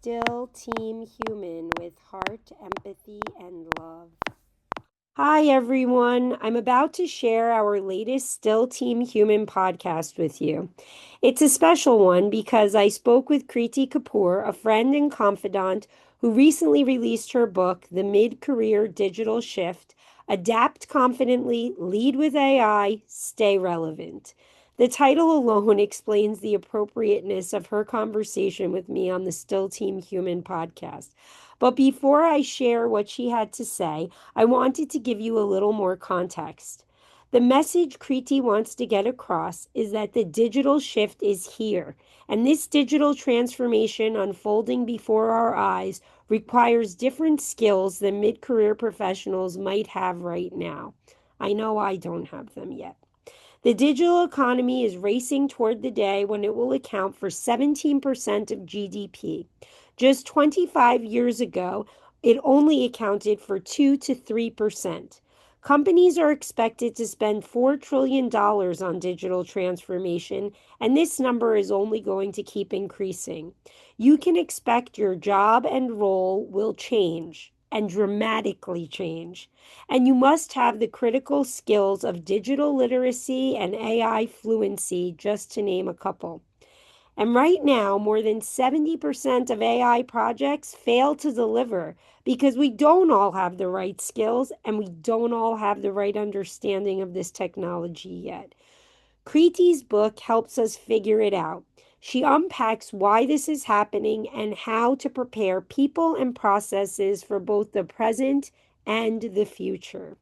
Still Team Human with heart, empathy, and love. Hi, everyone. I'm about to share our latest Still Team Human podcast with you. It's a special one because I spoke with Kriti Kapoor, a friend and confidant who recently released her book, The Mid-Career Digital Shift: Adapt Confidently, Lead with AI, Stay Relevant. The title alone explains the appropriateness of her conversation with me on the Still Team Human podcast. But before I share what she had to say, I wanted to give you a little more context. The message Kriti wants to get across is that the digital shift is here, and this digital transformation unfolding before our eyes requires different skills than mid career professionals might have right now. I know I don't have them yet. The digital economy is racing toward the day when it will account for 17% of GDP. Just 25 years ago, it only accounted for 2 to 3%. Companies are expected to spend $4 trillion on digital transformation, and this number is only going to keep increasing. You can expect your job and role will change and dramatically change. And you must have the critical skills of digital literacy and AI fluency, just to name a couple. And right now, more than 70% of AI projects fail to deliver because we don't all have the right skills and we don't all have the right understanding of this technology yet. Kriti's book helps us figure it out. She unpacks why this is happening and how to prepare people and processes for both the present and the future.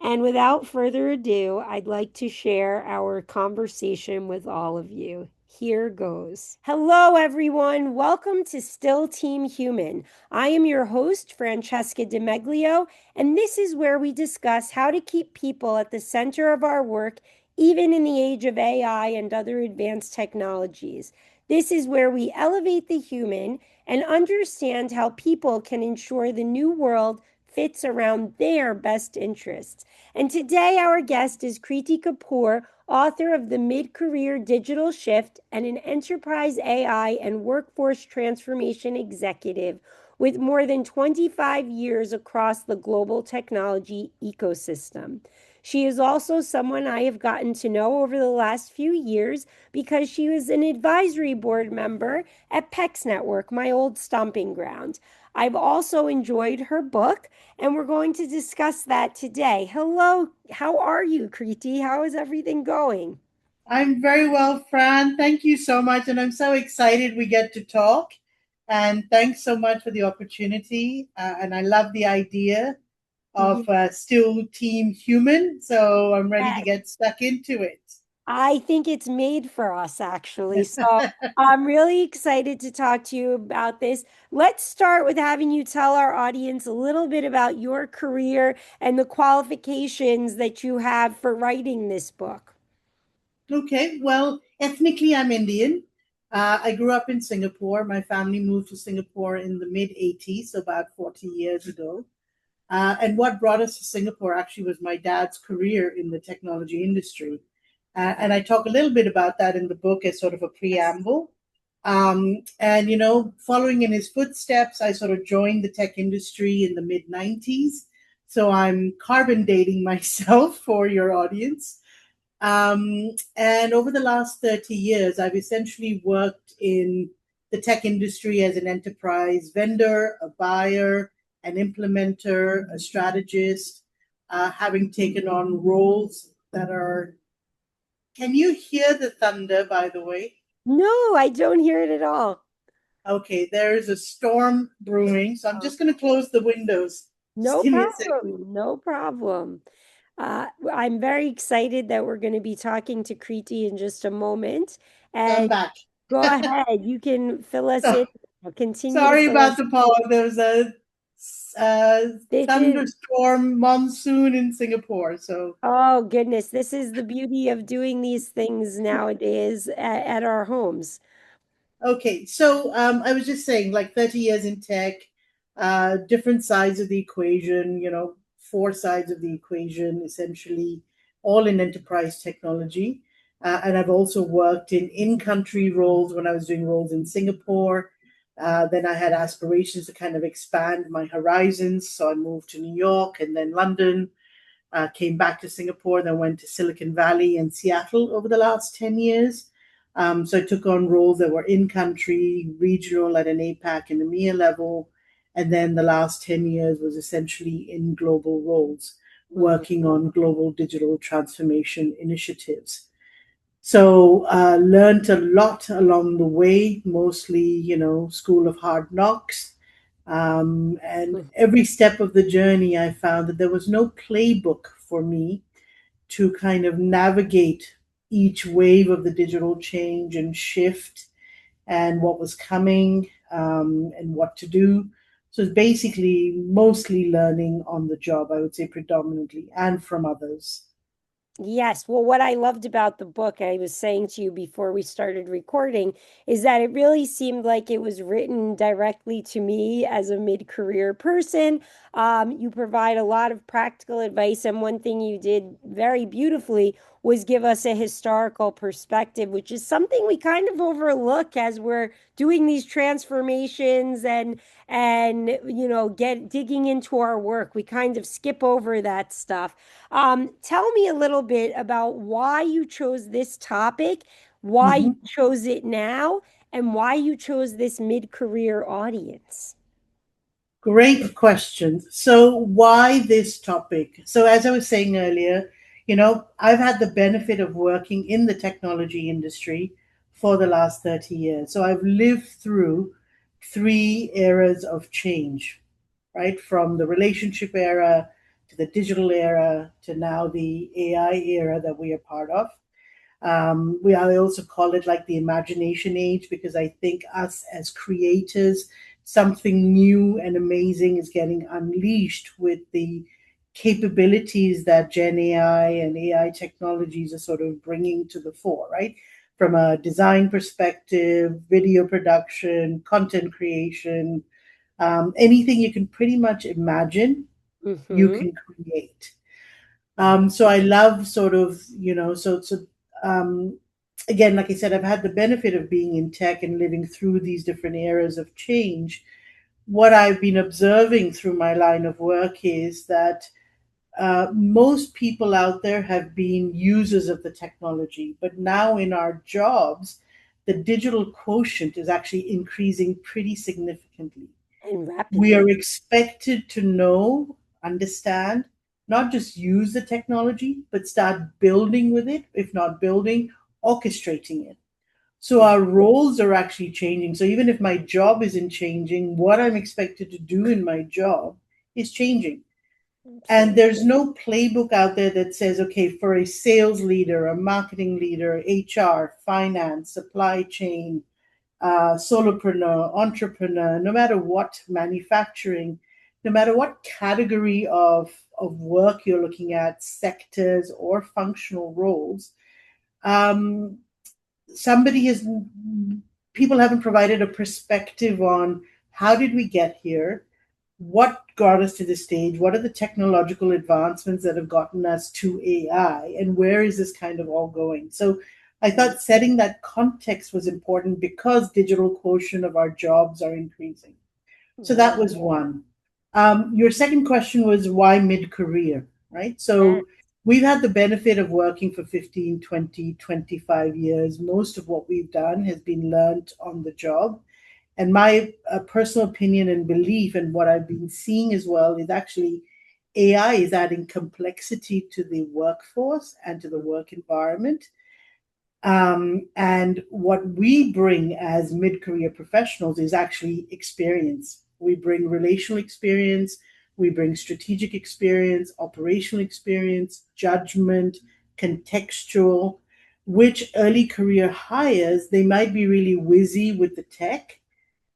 And without further ado, I'd like to share our conversation with all of you. Here goes. Hello, everyone. Welcome to Still Team Human. I am your host, Francesca DeMeglio, and this is where we discuss how to keep people at the center of our work, even in the age of AI and other advanced technologies. This is where we elevate the human and understand how people can ensure the new world fits around their best interests. And today, our guest is Kriti Kapoor, author of The Mid-Career Digital Shift and an enterprise AI and workforce transformation executive with more than 25 years across the global technology ecosystem. She is also someone I have gotten to know over the last few years because she was an advisory board member at PEX Network, my old stomping ground. I've also enjoyed her book, and we're going to discuss that today. Hello, how are you, Kriti? How is everything going? I'm very well, Fran. Thank you so much. And I'm so excited we get to talk. And thanks so much for the opportunity. And I love the idea of still team human. So I'm ready to Yes. get stuck into it. I think it's made for us, actually. So I'm really excited to talk to you about this. Let's start with having you tell our audience a little bit about your career and the qualifications that you have for writing this book. Okay, well, ethnically, I'm Indian. I grew up in Singapore. My family moved to Singapore in the mid 80s, so about 40 years ago. And what brought us to Singapore actually was my dad's career in the technology industry. And I talk a little bit about that in the book as sort of a Yes. preamble. Following in his footsteps, I sort of joined the tech industry in the mid 90s. So I'm carbon dating myself for your audience. And over the last 30 years, I've essentially worked in the tech industry as an enterprise vendor, a buyer, an implementer, a strategist, having taken on roles that are. Can you hear the thunder, by the way? No, I don't hear it at all. Okay, there is a storm brewing, so I'm Oh, just going to close the windows. Just no give me a second. problem. No problem. I'm very excited that we're going to be talking to Kriti in just a moment. So I'm And back. go ahead. You can fill us So in. Continue to sorry fill about us. the pause. There was a This is, thunderstorm monsoon in Singapore. So, oh goodness, this is the beauty of doing these things nowadays at our homes. okay. So I was just saying, like 30 years in tech, different sides of the equation, four sides of the equation, essentially, all in enterprise technology. And I've also worked in country roles when I was doing roles in Singapore. Then I had aspirations to kind of expand my horizons. So I moved to New York and then London, came back to Singapore, then went to Silicon Valley and Seattle over the last 10 years. So I took on roles that were in country, regional at an APAC and EMEA level. And then the last 10 years was essentially in global roles, working on global digital transformation initiatives. So learned a lot along the way, mostly, school of hard knocks. And Mhm. every step of the journey, I found that there was no playbook for me to kind of navigate each wave of the digital change and shift and what was coming, and what to do. So it's basically mostly learning on the job, I would say predominantly, and from others. Yes. Well, what I loved about the book, I was saying to you before we started recording, is that it really seemed like it was written directly to me as a mid-career person. You provide a lot of practical advice, and one thing you did very beautifully was give us a historical perspective, which is something we kind of overlook as we're doing these transformations and get digging into our work. We kind of skip over that stuff. Tell me a little bit about why you chose this topic, why you Mhm. chose it now, and why you chose this mid-career audience. Great question. So, why this topic? So, as I was saying earlier, I've had the benefit of working in the technology industry for the last 30 years. So, I've lived through three eras of change, right? From the relationship era to the digital era to now the AI era that we are part of. I also call it like the imagination age because I think us as creators, something new and amazing is getting unleashed with the capabilities that Gen AI and AI technologies are sort of bringing to the fore, right? From a design perspective, video production, content creation, anything you can pretty much imagine, you Mm-hmm. can create. So I love sort of, um, again, like I said, I've had the benefit of being in tech and living through these different eras of change. What I've been observing through my line of work is that most people out there have been users of the technology, but now in our jobs, the digital quotient is actually increasing pretty significantly. And We rapidly. are expected to know, understand, not just use the technology, but start building with it, if not building, orchestrating it. So Mhm. our roles are actually changing. So even if my job isn't changing, what I'm expected to do in my job is changing. And Absolutely. there's no playbook out there that says, okay, for a sales leader, a marketing leader, HR, finance, supply chain, solopreneur, entrepreneur, no matter what manufacturing, no matter what category of work you're looking at, sectors or functional roles, um, somebody has people haven't provided a perspective on how did we get here, what got us to this stage, what are the technological advancements that have gotten us to AI, and where is this kind of all going. So I thought setting that context was important because digital quotient of our jobs are increasing. So that Right. was one. Your second question was why mid career, right? Yes. So we've had the benefit of working for 15, 20, 25 years. Most of what we've done has been learned on the job. And my personal opinion and belief, and what I've been seeing as well, is actually AI is adding complexity to the workforce and to the work environment. And what we bring as mid career professionals is actually experience. We bring relational experience, we bring strategic experience, operational experience, judgment, contextual, which early career hires, they might be really whizzy with the tech,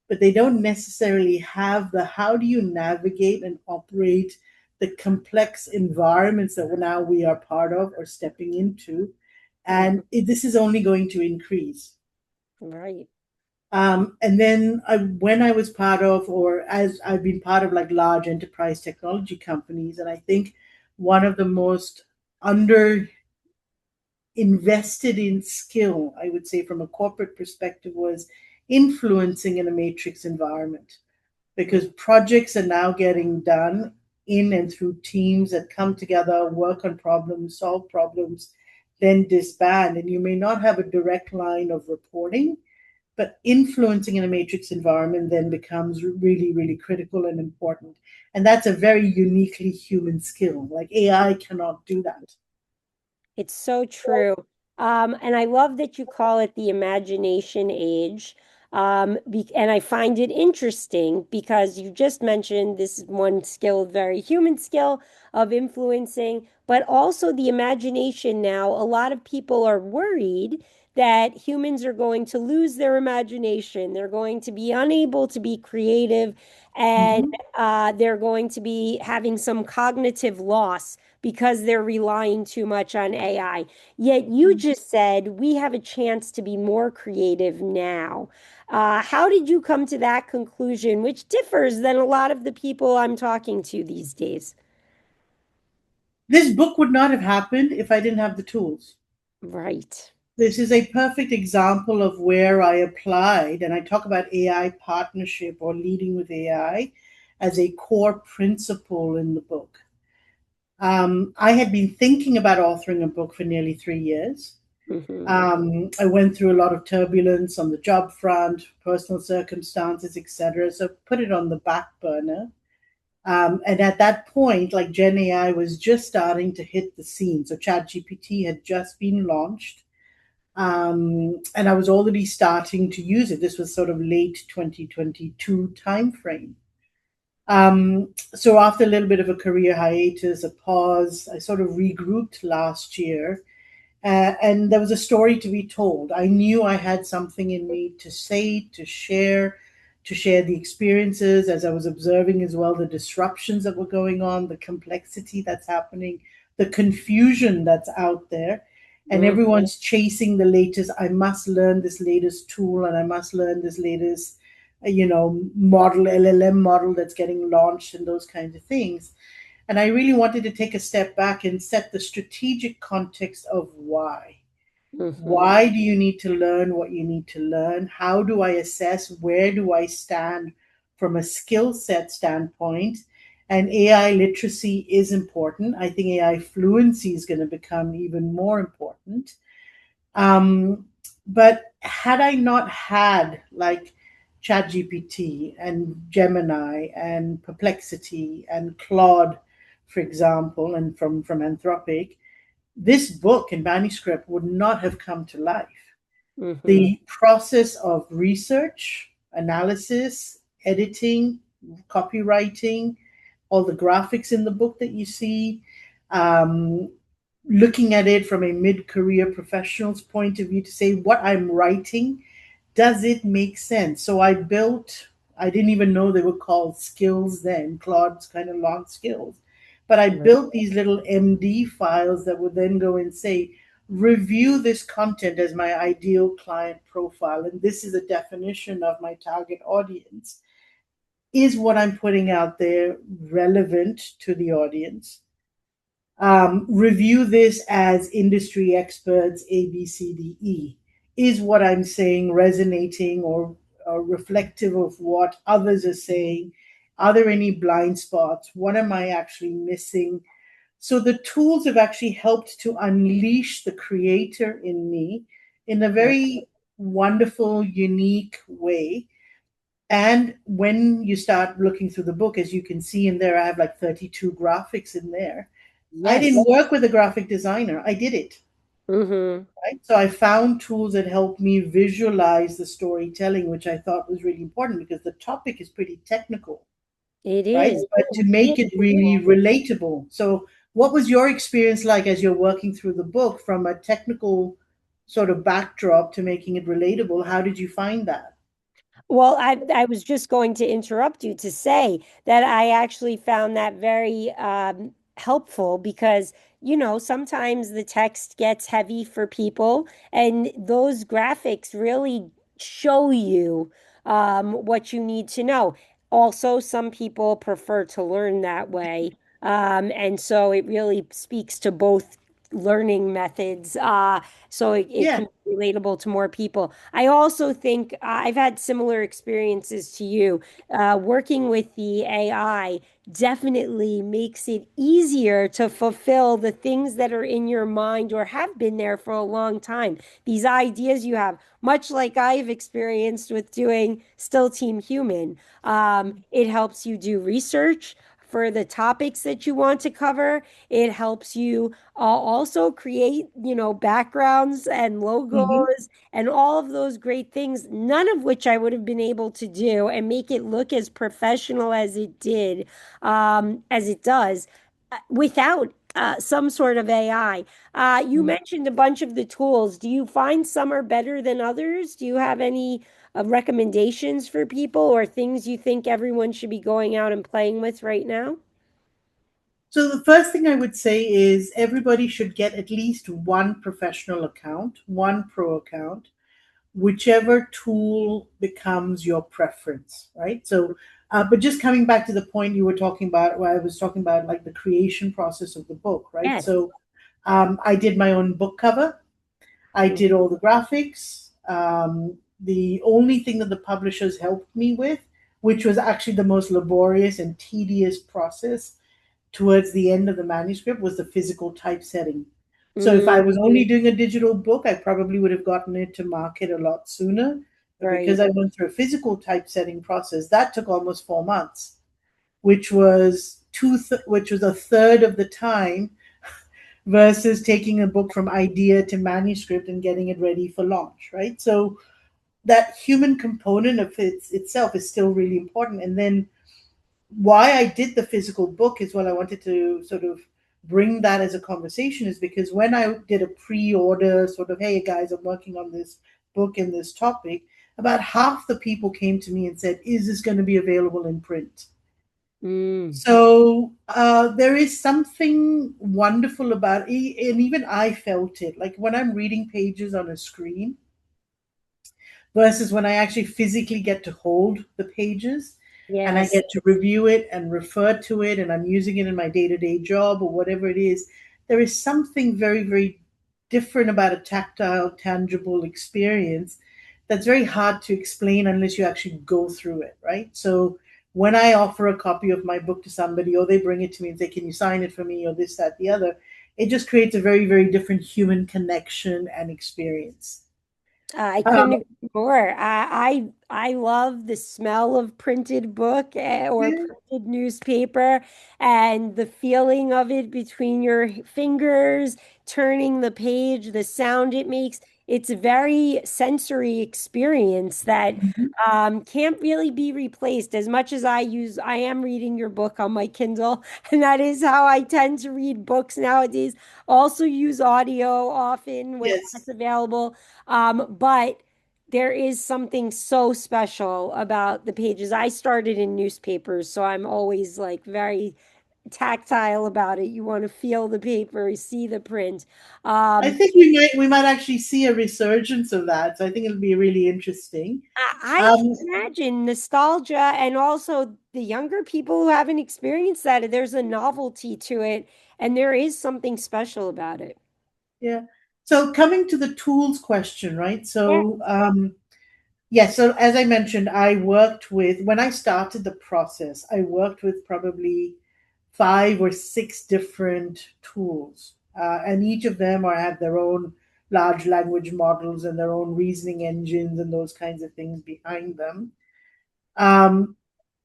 but they don't necessarily have the how do you navigate and operate the complex environments that now we are part of or stepping into. Mhm. And this is only going to increase. Right. And then when I was part of, or as I've been part of like large enterprise technology companies, and I think one of the most under invested in skill, I would say, from a corporate perspective, was influencing in a matrix environment, because projects are now getting done in and through teams that come together, work on problems, solve problems, then disband. And you may not have a direct line of reporting, but influencing in a matrix environment then becomes really, really critical and important. And that's a very uniquely human skill. Like AI cannot do that. It's so true. And I love that you call it the imagination age. And I find it interesting because you just mentioned this is one skill, very human skill of influencing, but also the imagination now. A lot of people are worried that humans are going to lose their imagination. They're going to be unable to be creative, and Mhm. they're going to be having some cognitive loss because they're relying too much on AI. Yet you just said we have a chance to be more creative now. How did you come to that conclusion, which differs than a lot of the people I'm talking to these days? This book would not have happened if I didn't have the tools. Right. This is a perfect example of where I applied, and I talk about AI partnership or leading with AI as a core principle in the book. I had been thinking about authoring a book for nearly 3 years. Hmm. I went through a lot of turbulence on the job front, personal circumstances, etc. So put it on the back burner. And at that point, like Gen AI was just starting to hit the scene. So ChatGPT had just been launched. And I was already starting to use it. This was sort of late 2022 timeframe. So after a little bit of a career hiatus, a pause, I sort of regrouped last year, and there was a story to be told. I knew I had something in me to say, to share the experiences as I was observing as well the disruptions that were going on, the complexity that's happening, the confusion that's out there. And Hmm. everyone's chasing the latest. I must learn this latest tool and I must learn this latest, model, LLM model that's getting launched and those kinds of things. And I really wanted to take a step back and set the strategic context of why. Hmm. Why do you need to learn what you need to learn? How do I assess where do I stand from a skill set standpoint? And AI literacy is important. I think AI fluency is going to become even more important. But had I not had like ChatGPT and Gemini and Perplexity and Claude, for example, and from Anthropic, this book and manuscript would not have come to life. Hmm. The process of research, analysis, editing, copywriting, all the graphics in the book that you see, um, looking at it from a mid-career professional's point of view to say what I'm writing, does it make sense? So I didn't even know they were called skills then. Claude's kind of long skills. But I Right. built these little MD files that would then go and say, review this content as my ideal client profile. And this is a definition of my target audience. Is what I'm putting out there relevant to the audience? Review this as industry experts A, B, C, D, E. Is what I'm saying resonating or reflective of what others are saying? Are there any blind spots? What am I actually missing? So the tools have actually helped to unleash the creator in me in a Right. very wonderful, unique way. And when you start looking through the book, as you can see in there, I have like 32 graphics in there. I Yes. didn't work with a graphic designer. I did it, Hmm. right? So I found tools that helped me visualize the storytelling, which I thought was really important because the topic is pretty technical, It right? is. But to make it really relatable. So, what was your experience like as you're working through the book from a technical sort of backdrop to making it relatable? How did you find that? Well, I was just going to interrupt you to say that I actually found that very helpful because, sometimes the text gets heavy for people, and those graphics really show you what you need to know. Also, some people prefer to learn that way. And so it really speaks to both learning methods, so it Yeah. can be relatable to more people. I also think I've had similar experiences to you. Working with the AI definitely makes it easier to fulfill the things that are in your mind or have been there for a long time. These ideas you have, much like I've experienced with doing Still Team Human. It helps you do research for the topics that you want to cover. It helps you also create, backgrounds and Hmm. logos and all of those great things, none of which I would have been able to do and make it look as professional as it did, as it does, without some sort of AI. You mentioned a bunch of the tools. Do you find some are better than others? Do you have any recommendations for people or things you think everyone should be going out and playing with right now? So the first thing I would say is everybody should get at least one professional account, one pro account, whichever tool becomes your preference, right? So, but just coming back to the point you were talking about, where I was talking about like the creation process of the book, right? Yes. So, I did my own book cover. I did all the graphics. The only thing that the publishers helped me with, which was actually the most laborious and tedious process towards the end of the manuscript, was the physical typesetting. So if I Mm, was only doing a digital book, I probably would have gotten it to market a lot sooner. But because right. I went through a physical typesetting process, that took almost 4 months, which was which was a third of the time versus taking a book from idea to manuscript and getting it ready for launch, right? So that human component of itself is still really important. And then why I did the physical book is what I wanted to sort of bring that as a conversation, is because when I did a pre-order sort of, hey guys, I'm working on this book and this topic, about half the people came to me and said, is this going to be available in print? Mm, So there is something wonderful about it, and even I felt it. Like when I'm reading pages on a screen, versus when I actually physically get to hold the pages and I yes. get to review it and refer to it and I'm using it in my day to day job or whatever it is. There is something very, very different about a tactile, tangible experience that's very hard to explain unless you actually go through it, right? So when I offer a copy of my book to somebody or they bring it to me and say, can you sign it for me or this, that, the other, it just creates a very, very different human connection and experience. I couldn't Um, agree more. I love the smell of printed book or yeah. printed newspaper and the feeling of it between your fingers, turning the page, the sound it makes. It's a very sensory experience that Mhm. can't really be replaced. As much as I am reading your book on my Kindle, and that is how I tend to read books nowadays. Also use audio often when Yes. that's available, but there is something so special about the pages. I started in newspapers, so I'm always like very tactile about it. You want to feel the paper, see the print. I Um, think we might actually see a resurgence of that. So I think it'll be really interesting. I Um, can imagine nostalgia and also the younger people who haven't experienced that. There's a novelty to it, and there is something special about it. yeah. So coming to the tools question, right? Yeah. So yes. So as I mentioned, I worked with when I started the process. I worked with probably 5 or 6 different tools, and each of them are have their own large language models and their own reasoning engines and those kinds of things behind them. Um,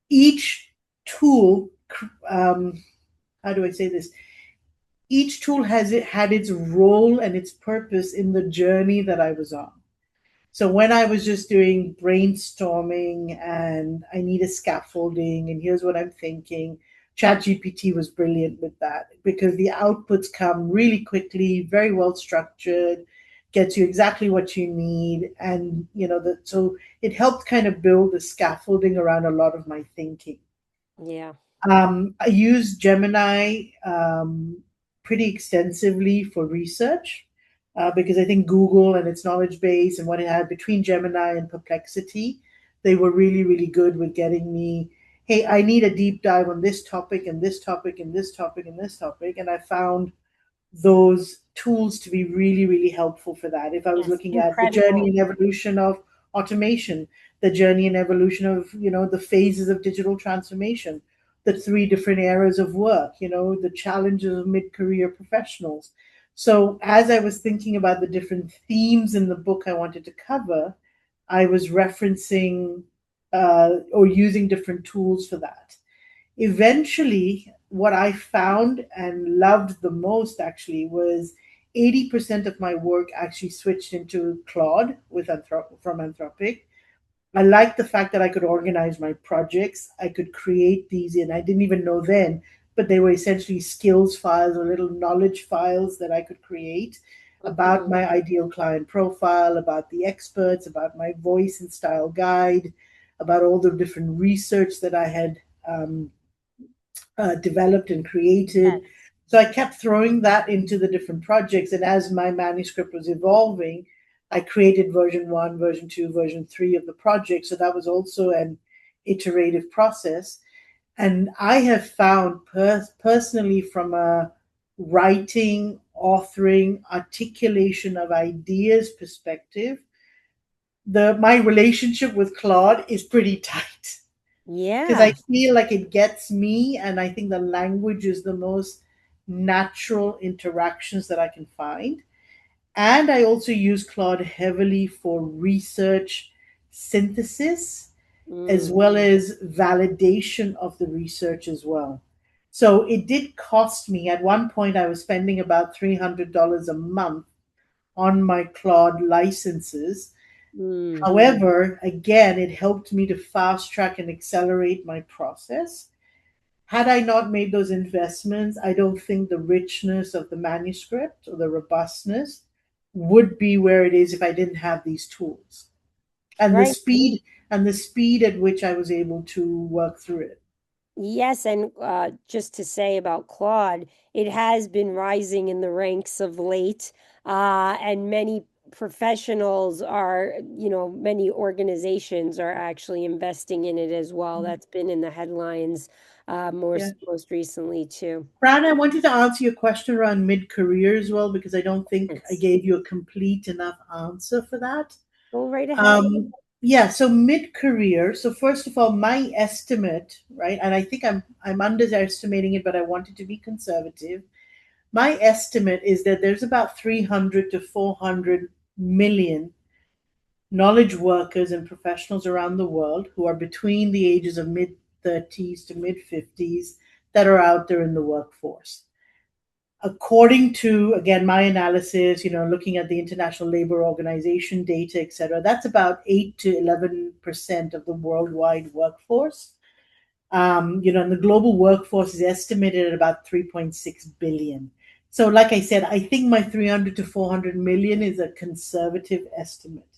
each tool, how do I say this? Each tool has it had its role and its purpose in the journey that I was on. So when I was just doing brainstorming and I need a scaffolding and here's what I'm thinking, ChatGPT was brilliant with that because the outputs come really quickly, very well structured, gets you exactly what you need, and so it helped kind of build the scaffolding around a lot of my thinking. Yeah. I use Gemini pretty extensively for research because I think Google and its knowledge base and what it had between Gemini and Perplexity, they were really, really good with getting me, hey, I need a deep dive on this topic and this topic and this topic and this topic. And I found those tools to be really, really helpful for that. If I was Yes, looking at the journey incredible. and evolution of automation, the journey and evolution of, the phases of digital transformation, the three different eras of work, the challenges of mid-career professionals. So as I was thinking about the different themes in the book I wanted to cover, I was referencing or using different tools for that. Eventually, what I found and loved the most actually was 80% of my work actually switched into Claude from Anthropic. I liked the fact that I could organize my projects. I could create these, and I didn't even know then, but they were essentially skills files or little knowledge files that I could create about Hmm. my ideal client profile, about the experts, about my voice and style guide, about all the different research that I had um, developed and created. Yes. So I kept throwing that into the different projects. And as my manuscript was evolving, I created version one, version two, version three of the project. So that was also an iterative process. And I have found personally, from a writing, authoring, articulation of ideas perspective, the my relationship with Claude is pretty tight because I Yeah. feel like it gets me, and I think the language is the most natural interactions that I can find. And I also use Claude heavily for research synthesis as Mm. well as validation of the research as well. So it did cost me. At one point, I was spending about $300 a month on my Claude licenses. Mm. However, again, it helped me to fast track and accelerate my process. Had I not made those investments, I don't think the richness of the manuscript or the robustness would be where it is if I didn't have these tools and the Right. speed at which I was able to work through it. Yes, and just to say about Claude, it has been rising in the ranks of late, and many professionals are, many organizations are actually investing in it as well. That's been in the headlines Yeah. most recently too. Brad, I wanted to answer your question around mid career as well, because I don't think I Yes. gave you a complete enough answer for that. Go right ahead. Um, yeah, so mid career. So first of all, my estimate, right, and I think I'm underestimating it, but I wanted to be conservative. My estimate is that there's about 300 to 400 million knowledge workers and professionals around the world who are between the ages of mid 30s to mid 50s that are out there in the workforce. According to, again, my analysis, looking at the International Labor Organization data, et cetera, that's about 8 to 11% of the worldwide workforce. And the global workforce is estimated at about 3.6 billion. So, like I said, I think my 300 to 400 million is a conservative estimate.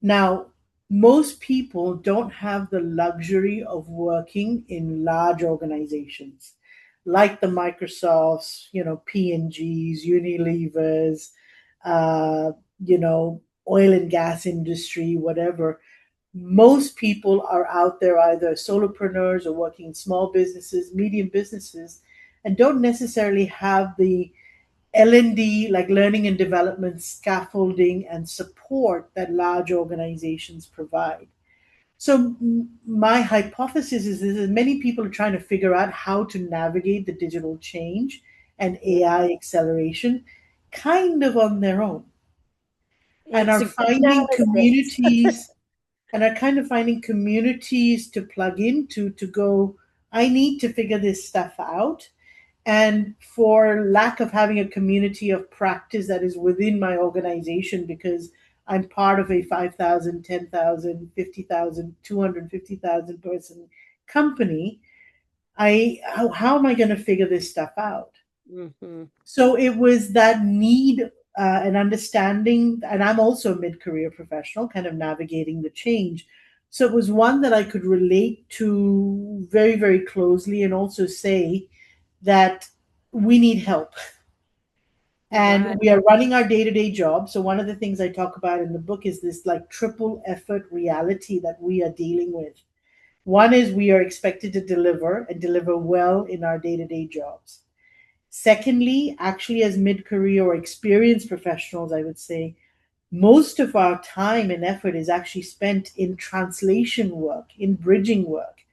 Now, most people don't have the luxury of working in large organizations like the Microsofts, P&Gs, Unilevers, uh, oil and gas industry, whatever. Most people are out there either solopreneurs or working in small businesses, medium businesses, and don't necessarily have the L&D, like learning and development, scaffolding, and support that large organizations provide. So, my hypothesis is that many people are trying to figure out how to navigate the digital change and Yeah. AI acceleration kind of on their own, and It's are a good finding analysis. communities to plug into to go, I need to figure this stuff out. And for lack of having a community of practice that is within my organization, because I'm part of a 5,000, 10,000, 50,000, 250,000 person company, how am I going to figure this stuff out? Hmm. So it was that need and understanding, and I'm also a mid-career professional, kind of navigating the change. So it was one that I could relate to very, very closely, and also say that we need help. Right. And we are running our day-to-day job. So one of the things I talk about in the book is this like triple effort reality that we are dealing with. One is we are expected to deliver and deliver well in our day-to-day jobs. Secondly, actually, as mid career or experienced professionals, I would say most of our time and effort is actually spent in translation work, in bridging work.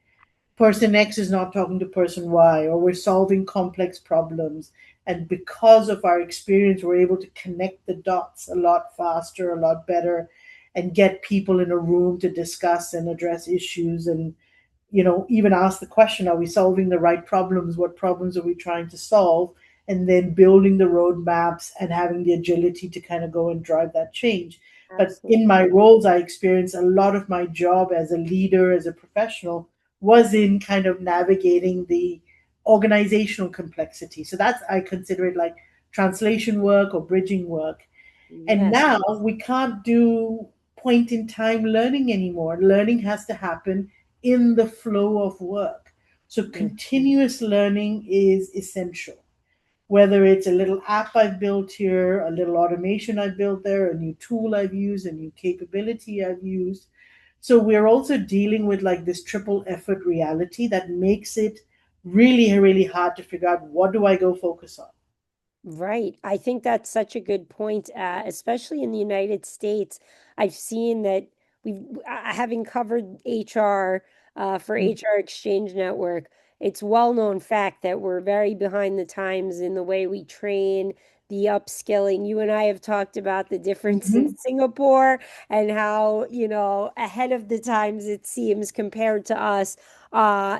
Person X is not talking to person Y, or we're solving complex problems. And because of our experience, we're able to connect the dots a lot faster, a lot better, and get people in a room to discuss and address issues and even ask the question, are we solving the right problems? What problems are we trying to solve? And then building the roadmaps and having the agility to kind of go and drive that change. But in Absolutely. my roles, I experienced a lot of my job as a leader, as a professional, was in kind of navigating the organizational complexity. So that's, I consider it like translation work or bridging work. And Yes. now we can't do point in time learning anymore. Learning has to happen in the flow of work. So Mm. continuous learning is essential. Whether it's a little app I've built here, a little automation I've built there, a new tool I've used, a new capability I've used. So we're also dealing with like this triple effort reality that makes it really, really hard to figure out what do I go focus on. Right. I think that's such a good point, especially in the United States. I've seen that having covered HR for Mm. HR Exchange Network, it's well known fact that we're very behind the times in the way we train, the upskilling. You and I have talked about the difference in Mhm. Singapore and how, ahead of the times it seems compared to us.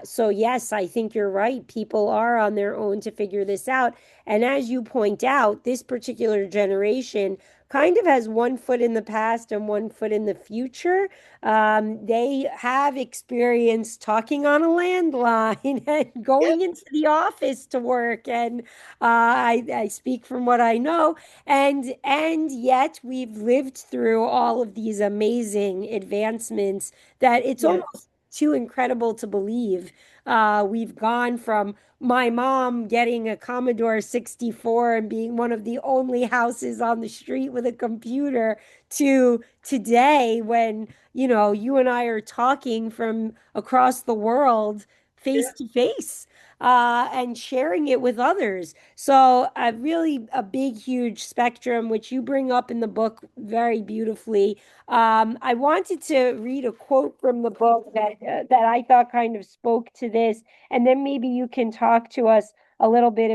So yes, I think you're right. People are on their own to figure this out. And as you point out, this particular generation kind of has one foot in the past and one foot in the future. They have experience talking on a landline and Yep. going into the office to work. And I speak from what I know. And yet we've lived through all of these amazing advancements that it's Yes. almost too incredible to believe. We've gone from my mom getting a Commodore 64 and being one of the only houses on the street with a computer to today when, you and I are talking from across the world face to face and sharing it with others. So, really a big, huge spectrum, which you bring up in the book very beautifully. I wanted to read a quote from the book that I thought kind of spoke to this, and then maybe you can talk to us a little bit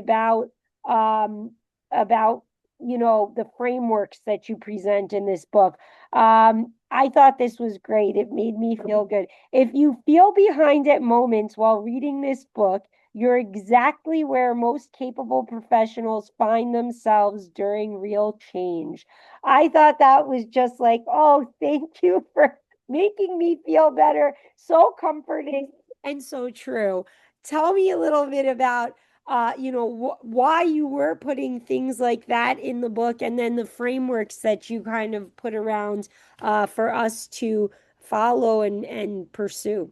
um, about the frameworks that you present in this book. I thought this was great. It made me feel good. If you feel behind at moments while reading this book, you're exactly where most capable professionals find themselves during real change. I thought that was just like, oh, thank you for making me feel better. So comforting and so true. Tell me a little bit about why you were putting things like that in the book, and then the frameworks that you kind of put around for us to follow and pursue.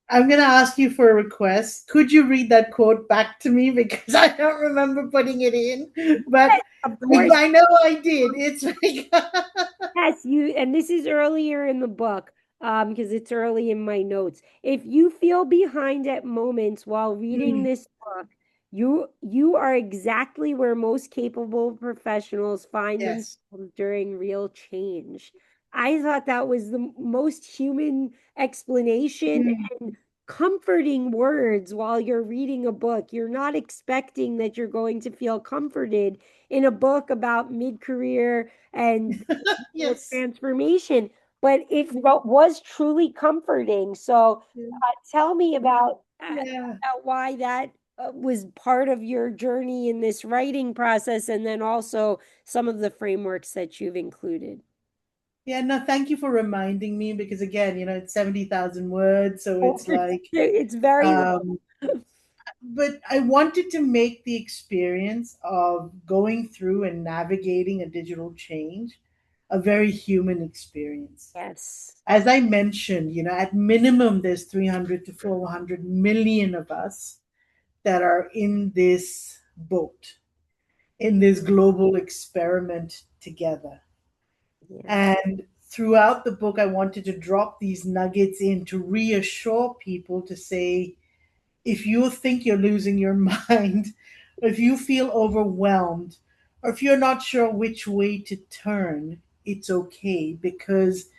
I'm going to ask you for a request. Could you read that quote back to me because I don't remember putting it in, but Of course. I know I did. It's like Yes, and this is earlier in the book, because it's early in my notes. If you feel behind at moments while reading Mm, this book, you are exactly where most capable professionals find yes. themselves during real change. I thought that was the most human explanation Mm, and comforting words while you're reading a book. You're not expecting that you're going to feel comforted in a book about mid-career and yes. transformation, but it was truly comforting. So, tell me Yeah. about why that was part of your journey in this writing process, and then also some of the frameworks that you've included. Yeah, no, thank you for reminding me because again, it's 70,000 words, so Oh, it's like it's very long. um but I wanted to make the experience of going through and navigating a digital change a very human experience. Yes. As I mentioned, at minimum, there's 300 to 400 million of us that are in this boat, in this global experiment together. Yes. And throughout the book, I wanted to drop these nuggets in to reassure people to say, if you think you're losing your mind, if you feel overwhelmed, or if you're not sure which way to turn, it's okay because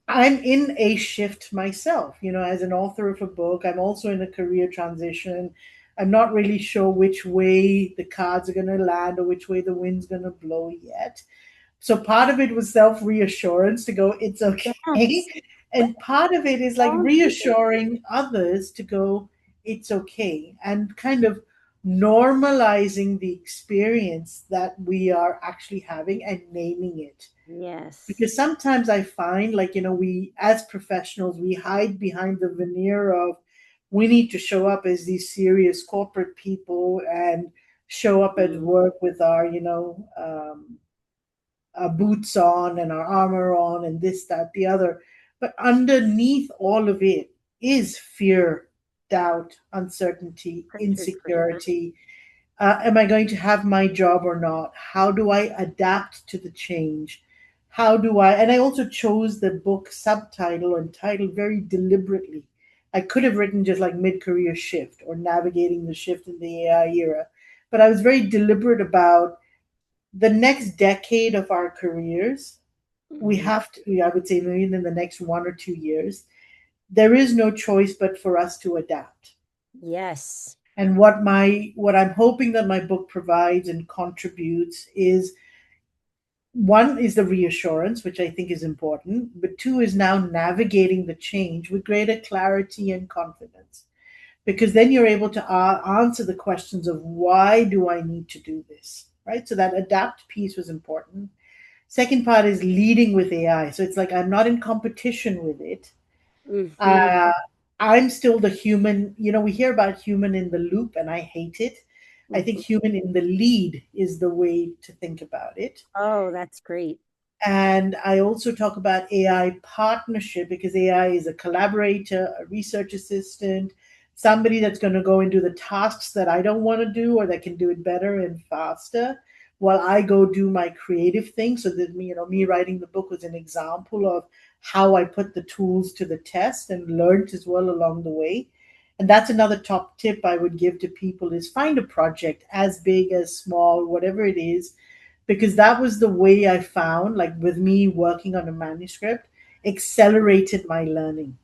I'm in a shift myself. As an author of a book, I'm also in a career transition. I'm not really sure which way the cards are going to land or which way the wind's going to blow yet. So part of it was self reassurance to go, it's okay. Yes. And part of it is like Oh, amazing. reassuring others to go, it's okay. And kind of normalizing the experience that we are actually having and naming it. Yes. Because sometimes I find, like, we as professionals, we hide behind the veneer of we need to show up as these serious corporate people and show up at Mm, work with our, our boots on and our armor on and this, that, the other. But underneath all of it is fear, doubt, uncertainty, 100%. insecurity. Am I going to have my job or not? How do I adapt to the change? How do I? And I also chose the book subtitle and title very deliberately. I could have written just like mid career shift or navigating the shift in the AI era, but I was very deliberate about the next decade of our careers. We Mhm. have to, I would say, maybe in the next 1 or 2 years, there is no choice but for us to adapt. Yes. And what I'm hoping that my book provides and contributes is, one is the reassurance, which I think is important, but two is now navigating the change with greater clarity and confidence. Because then you're able to answer the questions of why do I need to do this, right? So that adapt piece was important. Second part is leading with AI. So it's like I'm not in competition with it. Hmm. Uh, I'm still the human. We hear about human in the loop, and I hate it. I think Hmm. human in the lead is the way to think about it. Oh, that's great. And I also talk about AI partnership because AI is a collaborator, a research assistant, somebody that's going to go and do the tasks that I don't want to do or that can do it better and faster while I go do my creative thing. So that me writing the book was an example of how I put the tools to the test and learned as well along the way. And that's another top tip I would give to people is find a project as big as small, whatever it is, because that was the way I found, like with me working on a manuscript, accelerated my learning.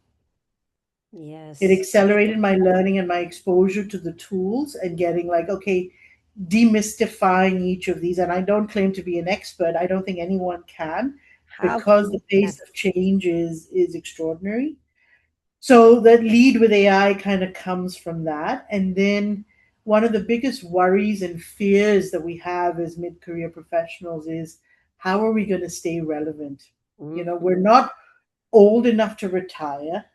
It Yes. accelerated my learning and my exposure to the tools and getting like, okay, demystifying each of these. And I don't claim to be an expert. I don't think anyone can How because can the you? pace Yes. of change is extraordinary. So that lead with AI kind of comes from that. And then one of the biggest worries and fears that we have as mid-career professionals is how are we going to stay relevant? We're Hmm. not old enough to retire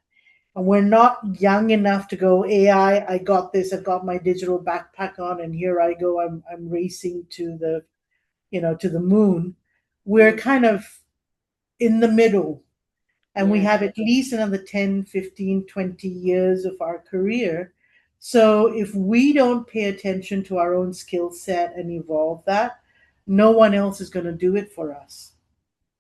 and we're not young enough to go AI, I got this, I've got my digital backpack on and here I go, I'm racing to the moon. We're Mm. kind of in the middle and we Yes. have at least another 10, 15, 20 years of our career. So if we don't pay attention to our own skill set and evolve that, no one else is going to do it for us.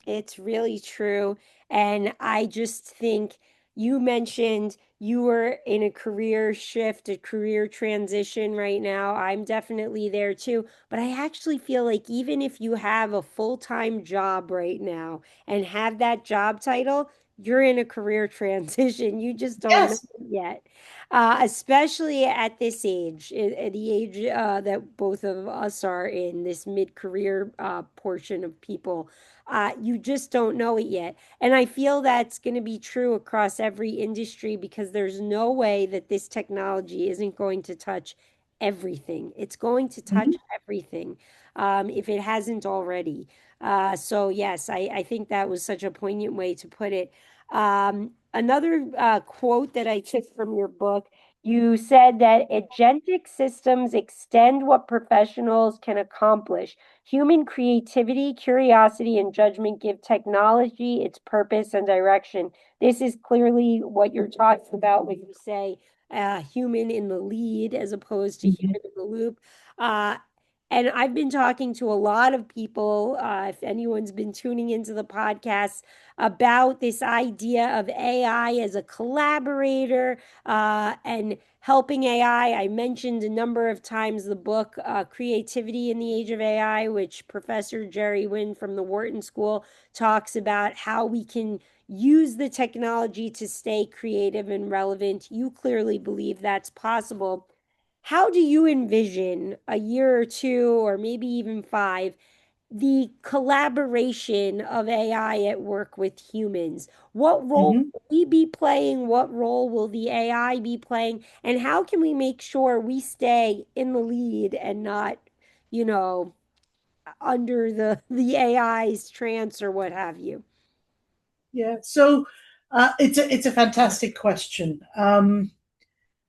It's really true. And I just think you mentioned you were in a career shift, a career transition right now. I'm definitely there too. But I actually feel like even if you have a full-time job right now and have that job title, you're in a career transition. You just don't know Yes. it yet. Especially at this age, at the age that both of us are in, this mid-career portion of people, you just don't know it yet. And I feel that's going to be true across every industry because there's no way that this technology isn't going to touch everything. It's going to touch Mhm. everything if it hasn't already. So, yes, I think that was such a poignant way to put it. Another quote that I took from your book, you said that agentic systems extend what professionals can accomplish. Human creativity, curiosity, and judgment give technology its purpose and direction. This is clearly what you're talking about when you say human in the lead as opposed to Mhm. human in the loop. Uh, And I've been talking to a lot of people, if anyone's been tuning into the podcast, about this idea of AI as a collaborator and helping AI. I mentioned a number of times the book Creativity in the Age of AI, which Professor Jerry Wynn from the Wharton School talks about how we can use the technology to stay creative and relevant. You clearly believe that's possible. How do you envision a year or two, or maybe even five, the collaboration of AI at work with humans? What role Mhm. will we be playing? What role will the AI be playing? And how can we make sure we stay in the lead and not, you know, under the AI's trance or what have you? Yeah. So it's a fantastic question.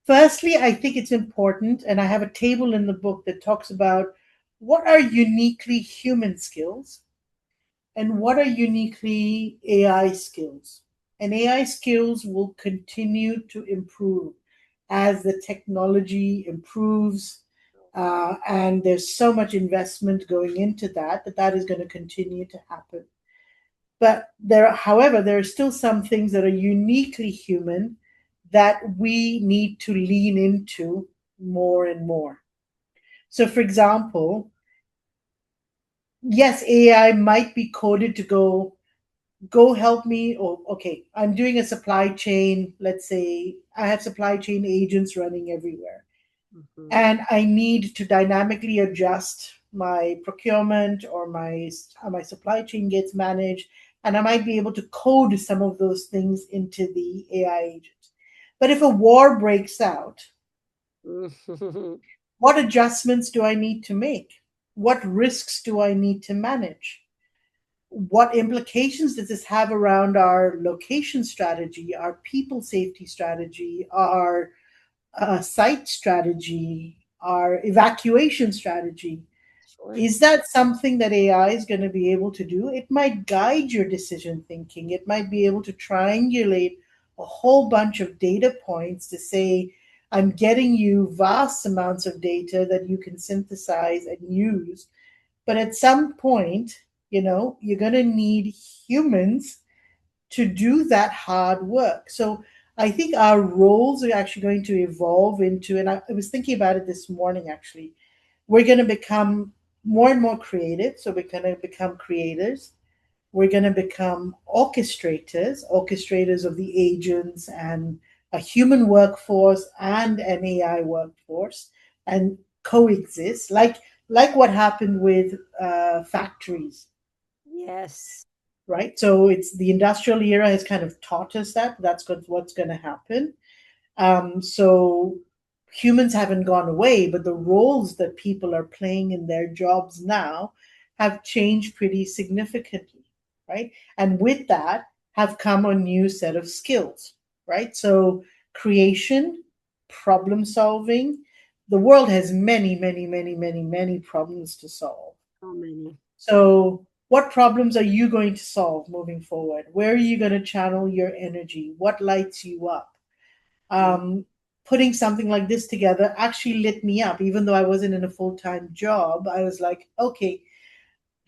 Firstly, I think it's important, and I have a table in the book that talks about what are uniquely human skills and what are uniquely AI skills. And AI skills will continue to improve as the technology improves. And there's so much investment going into that that is going to continue to happen. But however, there are still some things that are uniquely human that we need to lean into more and more. So, for example, yes, AI might be coded to go help me, or okay, I'm doing a supply chain. Let's say I have supply chain agents running everywhere, Mhm. and I need to dynamically adjust my procurement or how my supply chain gets managed, and I might be able to code some of those things into the AI agent. But if a war breaks out, what adjustments do I need to make? What risks do I need to manage? What implications does this have around our location strategy, our people safety strategy, our site strategy, our evacuation strategy? Sure. Is that something that AI is going to be able to do? It might guide your decision thinking. It might be able to triangulate a whole bunch of data points to say, I'm getting you vast amounts of data that you can synthesize and use. But at some point, you're going to need humans to do that hard work. So I think our roles are actually going to evolve into, and I was thinking about it this morning actually. We're going to become more and more creative. So we're going to become creators. We're going to become orchestrators of the agents and a human workforce and an AI workforce, and coexist, like what happened with factories, Yes. right? So it's the industrial era has kind of taught us that what's going to happen. So humans haven't gone away, but the roles that people are playing in their jobs now have changed pretty significantly, right? And with that have come a new set of skills, right? So creation, problem solving. The world has many, many, many, many, many problems to solve. So many. So, what problems are you going to solve moving forward? Where are you going to channel your energy? What lights you up? Mm. um, Putting something like this together actually lit me up. Even though I wasn't in a full time job, I was like, okay,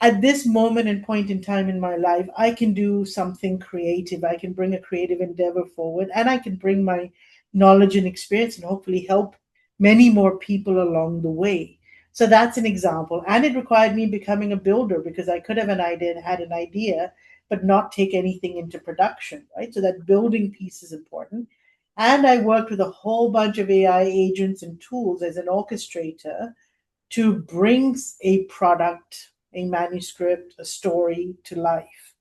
at this moment and point in time in my life, I can do something creative. I can bring a creative endeavor forward, and I can bring my knowledge and experience and hopefully help many more people along the way. So that's an example. And it required me becoming a builder because I could have had an idea, but not take anything into production, right? So that building piece is important. And I worked with a whole bunch of AI agents and tools as an orchestrator to bring a product, a manuscript, a story to life.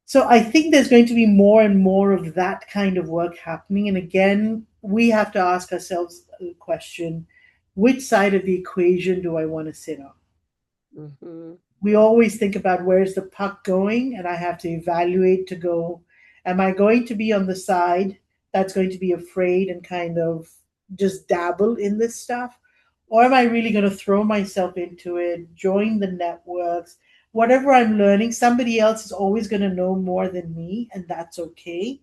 So I think there's going to be more and more of that kind of work happening. And again, we have to ask ourselves the question, which side of the equation do I want to sit on? Mhm. We always think about where's the puck going, and I have to evaluate to go, am I going to be on the side that's going to be afraid and kind of just dabble in this stuff? Or am I really going to throw myself into it, join the networks? Whatever I'm learning, somebody else is always going to know more than me, and that's okay.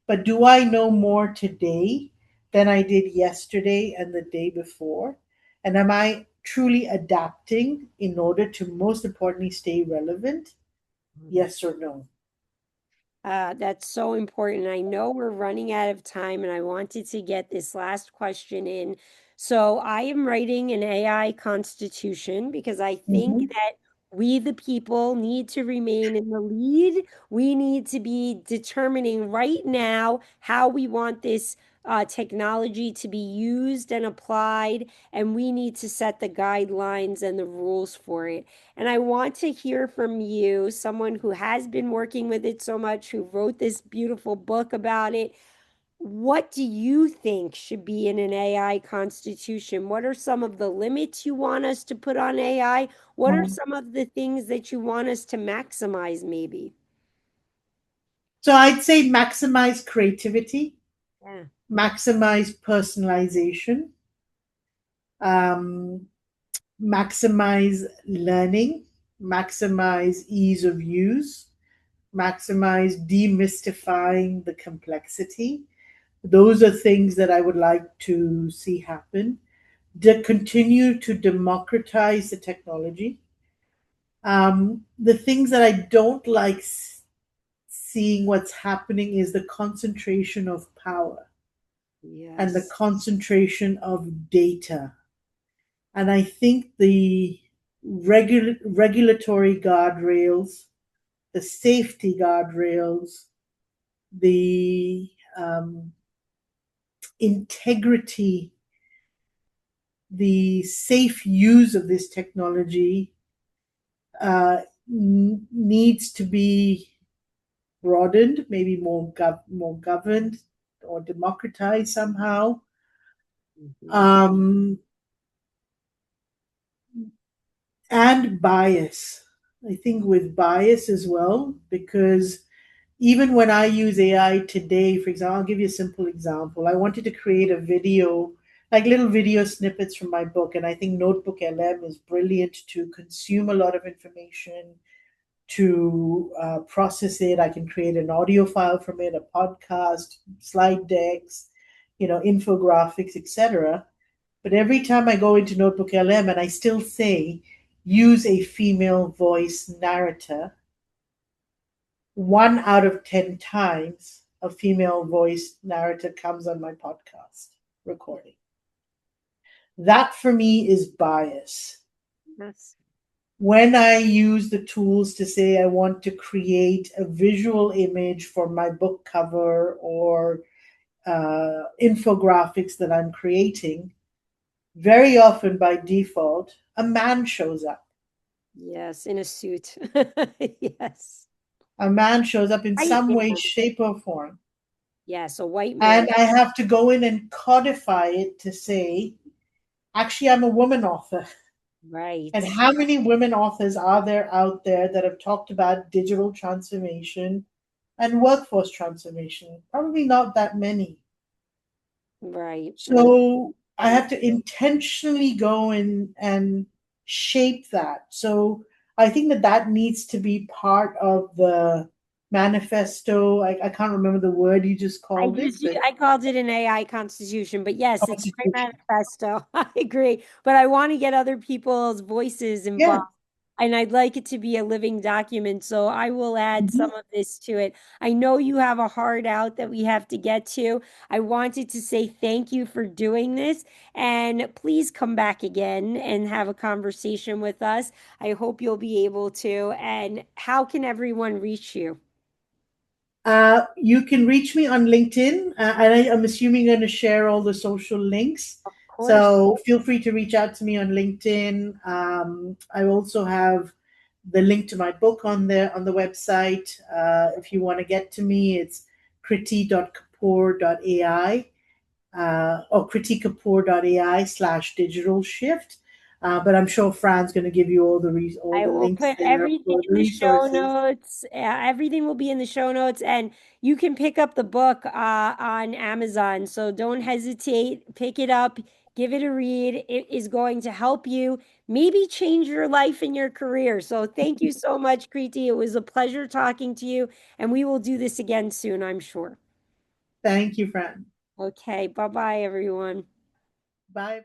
But do I know more today than I did yesterday and the day before? And am I truly adapting in order to most importantly stay relevant? Yes or no? That's so important. I know we're running out of time, and I wanted to get this last question in. So, I am writing an AI constitution because I think Mhm. that we, the people, need to remain in the lead. We need to be determining right now how we want this technology to be used and applied, and we need to set the guidelines and the rules for it. And I want to hear from you, someone who has been working with it so much, who wrote this beautiful book about it. What do you think should be in an AI constitution? What are some of the limits you want us to put on AI? What are some of the things that you want us to maximize, maybe? So I'd say maximize creativity, Yeah. maximize personalization, um, maximize learning, maximize ease of use, maximize demystifying the complexity. Those are things that I would like to see happen. Continue to democratize the technology. The things that I don't like seeing what's happening is the concentration of power and the Yes. concentration of data. And I think the regulatory guardrails, the safety guardrails, the integrity, the safe use of this technology needs to be broadened, maybe more governed or democratized somehow. Mhm. Um, and bias. I think with bias as well, because even when I use AI today, for example, I'll give you a simple example. I wanted to create a video, like little video snippets from my book, and I think Notebook LM is brilliant to consume a lot of information, to process it. I can create an audio file from it, a podcast, slide decks, infographics, etc. But every time I go into Notebook LM and I still say use a female voice narrator, 1 out of 10 times a female voice narrator comes on my podcast recording. That for me is bias. Yes. When I use the tools to say I want to create a visual image for my book cover or infographics that I'm creating, very often by default, a man shows up. Yes, in a suit. Yes. A man shows up in Right. some way, shape, or form. Yes, a white And man. I have to go in and codify it to say, actually, I'm a woman author. Right. And how many women authors are there out there that have talked about digital transformation and workforce transformation? Probably not that many. Right. And So I and have to intentionally go in and shape that. So I think that that needs to be part of the manifesto. I can't remember the word you just called it, but I called it an AI constitution, but yes, it's my constitution. manifesto. I agree. But I want to get other people's voices Yeah. involved. And I'd like it to be a living document. So I will add Mhm. some of this to it. I know you have a hard out that we have to get to. I wanted to say thank you for doing this. And please come back again and have a conversation with us. I hope you'll be able to. And how can everyone reach you? You can reach me on LinkedIn, and I'm assuming you're going to share all the social links. Of course. So feel free to reach out to me on LinkedIn. I also have the link to my book on there on the website. If you want to get to me, it's kriti.kapoor.ai or kritikapoor.ai/digital shift. But I'm sure Fran's going to give you all I the will links put there everything for the in the show resources. notes. Everything will be in the show notes, and you can pick up the book on Amazon. So don't hesitate. Pick it up, give it a read. It is going to help you maybe change your life and your career. So thank you so much, Kriti. It was a pleasure talking to you, and we will do this again soon, I'm sure. Thank you, Fran. Okay, bye bye, everyone. Bye.